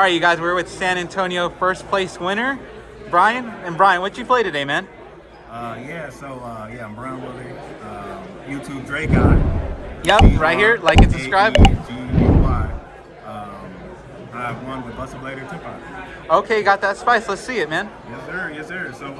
All right, you guys, we're with San Antonio first place winner, Brian. And Brian, what'd you play today, man? I'm Brown Willie, YouTube Dre guy. Yep, right here, like and subscribe. G-E-G-Y. I won with Buster Blader Tenpai. Okay, got that spice. Let's see it, man. Yes, sir. So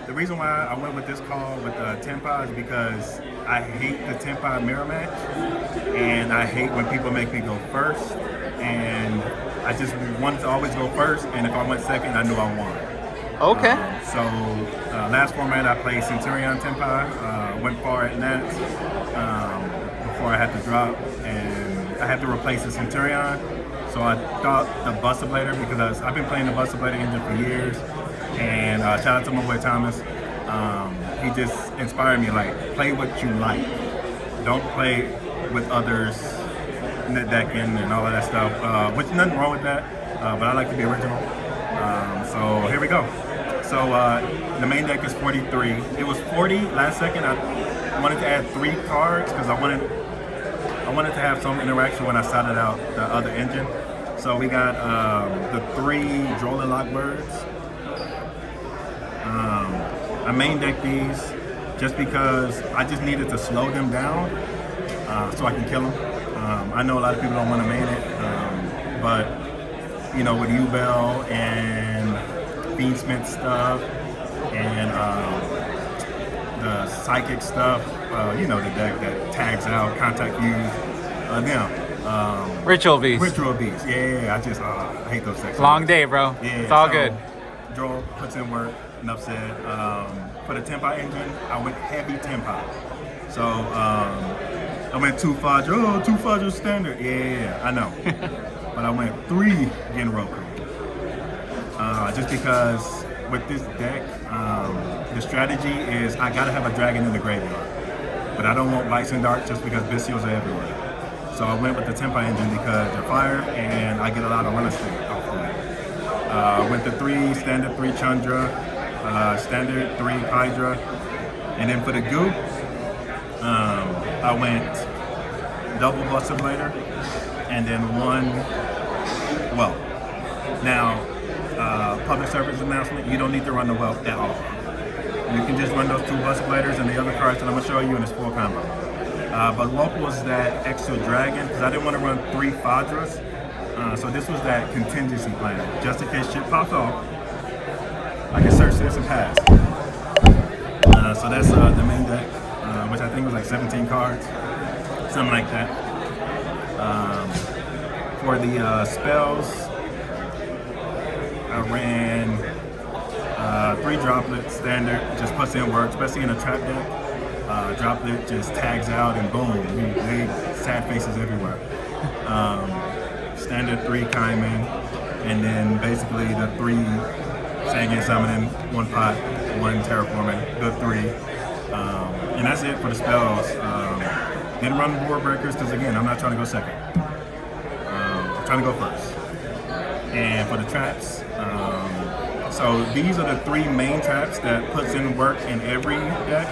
the reason why I went with this call with Tenpai is because I hate the Tenpai mirror match, and I hate when people make me go first. And I just wanted to always go first, and if I went second, I knew I won. Okay. Last format I played Centurion Tenpai, went far at that before I had to drop, and I had to replace the Centurion. So I thought the Buster Blader, because I've been playing the Buster Blader engine for years, and shout out to my boy Thomas. He just inspired me, like, play what you like. Don't play with others, net decking and all of that stuff, which nothing wrong with that, but I like to be original. So here we go. So the main deck is 43. It was 40 last second. I wanted to add 3 cards because I wanted to have some interaction when I started out the other engine. So we got the 3 Drolling Lockbirds. I main deck these just because I just needed to slow them down so I can kill them. I know a lot of people don't want to main it, but you know, with U-Bell and Fiendsmith stuff and the Psychic stuff, you know, the deck that tags out, Contact Fuse, Ritual Beast. Ritual Beast, yeah, I hate those decks. Long day, bro. Yeah, it's all good. Joel puts in work, enough said. For the Tenpai engine, I went heavy Tenpai. So I went 2 Fadra, 2 Fadra standard. Yeah, I know. But I went 3 Genroku. Just because with this deck, the strategy is I gotta have a dragon in the graveyard. But I don't want lights and dark just because Bystials are everywhere. So I went with the Tenpai engine because they're fire and I get a lot of run estate off of that. Went to 3 standard, 3 Chandra, standard, 3 Hydra. And then for the goo, I went double Buster Blader and then 1, well, now, public service announcement, you don't need to run the wealth at all. You can just run those 2 Buster Bladers and the other cards that I'm going to show you in this full combo. But what was that extra dragon? Because I didn't want to run 3 Fadras. So this was that contingency plan. Just in case shit pops off, I can search this and pass. So that's the main deck, which I think was like 17 cards, something like that. For the spells, I ran 3 Droplet standard, just puts in work, especially in a trap deck. Droplet just tags out and boom, they sad faces everywhere. Standard 3 Kaiman, and then basically the 3 Sangin Summoning, 1 Pot, 1 Terraforming, the 3. And that's it for the spells. Didn't run Board Breakers because again, I'm not trying to go second. I'm trying to go first. And for the traps, so these are the 3 main traps that puts in work in every deck.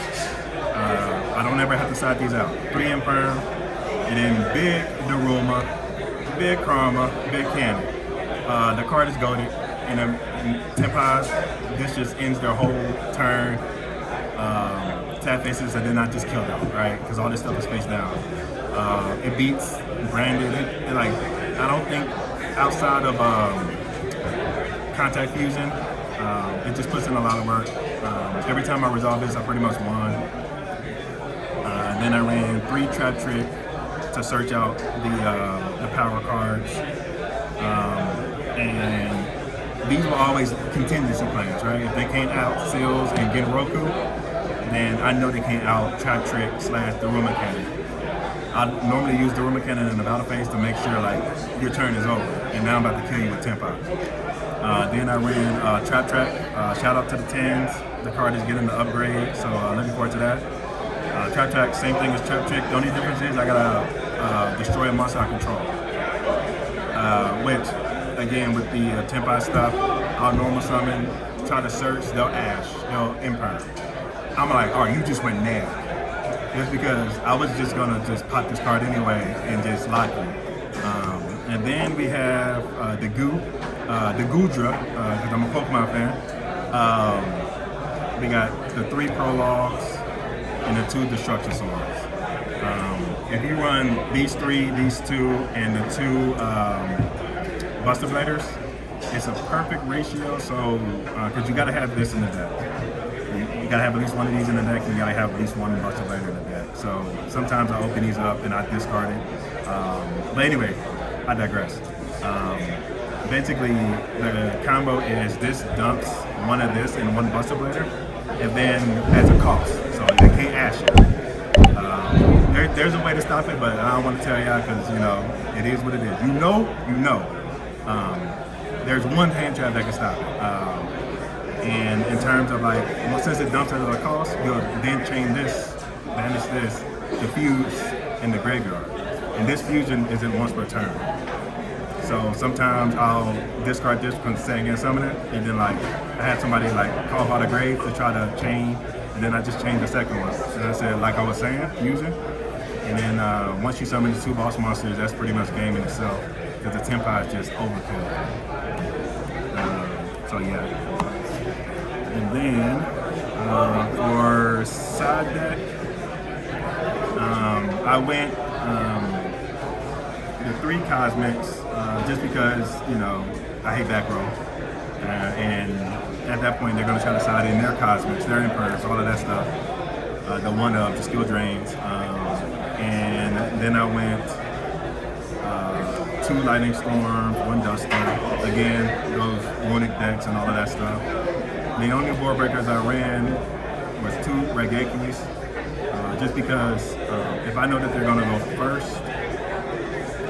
I don't ever have to side these out. 3 Infirm, and then big Daruma, big Karma, big Cannon. The card is goated, and Tenpais, this just ends their whole turn. Sad faces, and then I just kill them, right? Because all this stuff is face down. It beats Branded. Like, I don't think outside of Contact Fusion, it just puts in a lot of work. Every time I resolve this, I pretty much won. Then I ran 3 Trap Trick to search out the power cards. And these were always contingency plans, right? If they can't out Seals and Genroku, then I know they can't out Trap Trick / the Rumor Cannon. I normally use the Rumor Cannon in the battle phase to make sure like your turn is over, and now I'm about to kill you with Tenpai. Then I ran Trap Track. Shout out to the 10s. The card is getting the upgrade, so looking forward to that. Trap Track, same thing as Trap Trick. The only difference is I gotta destroy a monster I control. Which, again, with the Tenpai stuff, I'll normal summon, try to search, they'll Ash, they'll Imperm. I'm like, all right, you just went nab. Just because I was just gonna just pop this card anyway and just lock you. And And then we have the Gudra, because I'm a Pokemon fan. We got the 3 Prologues and the 2 Destruction Swords. If you run these 3, these 2, and the 2 Buster Bladers, it's a perfect ratio. So, because you got to have this in the deck. You got to have at least one of these in the deck, and you got to have at least one Buster Blader in the deck. So sometimes I open these up and I discard it. But anyway, I digress. Basically, the combo is this dumps one of this and one Buster Blader, and then has a cost, so they can't ash it. There's a way to stop it, but I don't want to tell y'all because it is what it is. You know. There's one hand trap that can stop it. And in terms of since it dumps at a cost, you'll then chain this, banish this, diffuse in the graveyard. And this fusion isn't once per turn. So sometimes I'll discard this because it's against summoning, and then I had somebody call out a grave to try to chain, and then I just changed the second one. And I said, like I was saying, fusion. And then once you summon the 2 boss monsters, that's pretty much game in itself, because the Tenpai is just overkill. So yeah. And then for side deck, I went the 3 Cosmics just because I hate back row, and at that point they're going to try to side in their Cosmics, their Emperors, all of that stuff. The 1-of, the skill drains, and then I went 2 Lightning Storms, 1 Duster, again those Runic decks and all of that stuff. The only board breakers I ran was 2 Regekis, just because if I know that they're going to go first,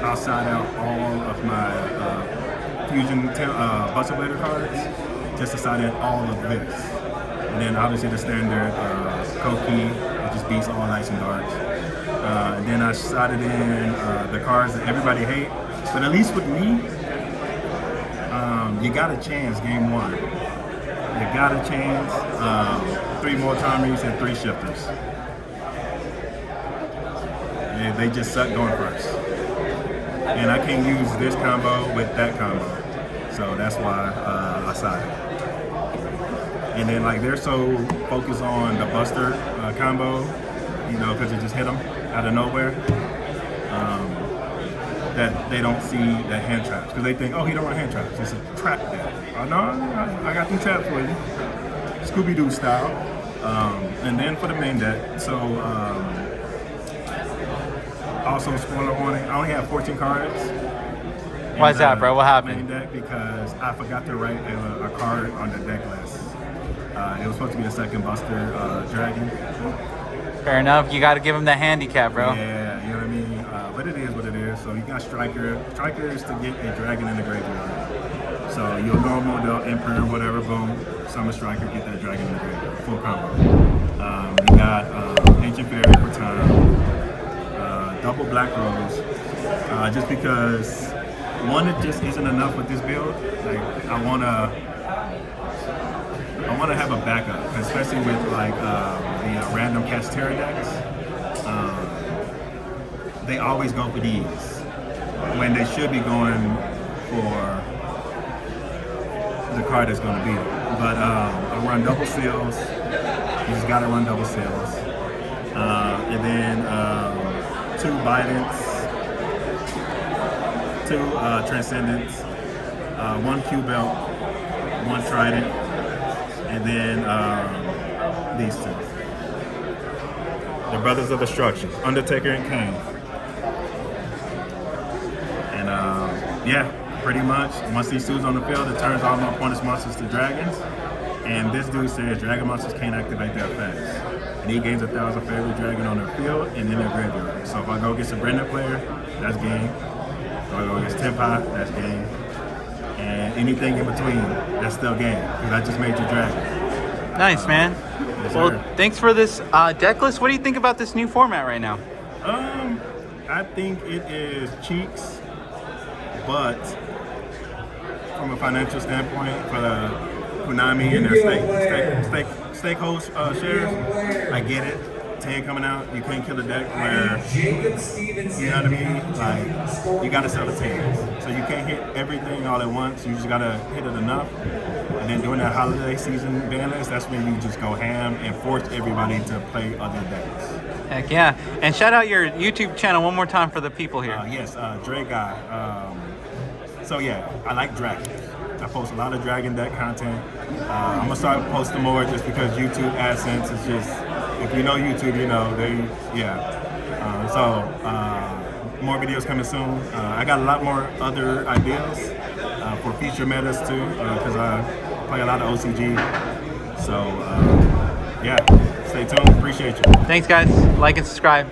I'll side out all of my Fusion Buster Blader cards, just to side in all of this. And then obviously the standard Koki, which just beats all Lights and Darks. And then I sided in the cards that everybody hates, but at least with me, you got a chance game 1. You got a chance. 3 more Tommys and 3 Shifters. And they just suck going first. And I can't use this combo with that combo. So that's why I sided. And then they're so focused on the Buster combo, because it just hit them out of nowhere, that they don't see the hand traps. Because they think, oh, he don't want hand traps. It's a trap deck. Oh, no, I got them traps for you. Scooby-Doo style. And then for the main deck, so also spoiler warning, I only have 14 cards. Why is that, bro? What happened? Main deck because I forgot to write a card on the deck list. It was supposed to be the second Buster Dragon. Fair enough. You got to give him the handicap, bro. Yeah, you know what I mean? But it is what it is. So you got Striker. Striker is to get a dragon in the graveyard. So you'll go model, Emperor, whatever, boom. Summon Striker, get that dragon in the graveyard. Full combo. You got Ancient Fairy for time. Double Black Rose. Just because one, it just isn't enough with this build. I wanna have a backup, especially with the random Catch Terror decks. They always go for these when they should be going for the card that's going to beat them. But I run double seals. You just got to run double seals. And then 2 Bidents, 2 Transcendents, 1 Q-Belt, 1 Trident, and then these 2. The Brothers of Destruction, Undertaker and Kane. And yeah, pretty much, once these 2's on the field, it turns all my opponent's monsters to dragons. And this dude says dragon monsters can't activate their effects. And he gains 1,000 for every dragon on their field and in their graveyard. So if I go against a Brenda player, that's game. If I go against Tenpai, that's game. And anything in between, that's still game. Because I just made you dragon. Nice, man. Yes, well, sir. thanks for this deck list. What do you think about this new format right now? I think it is cheeks, but from a financial standpoint, for the Konami and their stakeholders shares, I get it. 10 coming out, you couldn't kill a deck where, you know what I mean? Like, you gotta sell the 10s. So you can't hit everything all at once. You just gotta hit it enough. And then during that holiday season ban list, that's when you just go ham and force everybody to play other decks. Heck yeah. And shout out your YouTube channel one more time for the people here. Yes, Dre Guy. So yeah, I like dragons. I post a lot of dragon deck content. I'm gonna start posting more just because YouTube AdSense is just, if you know YouTube, you know, more videos coming soon. I got a lot more other ideas for future metas too, because I play a lot of OCG. So yeah, stay tuned. Appreciate you. Thanks guys. Like and subscribe.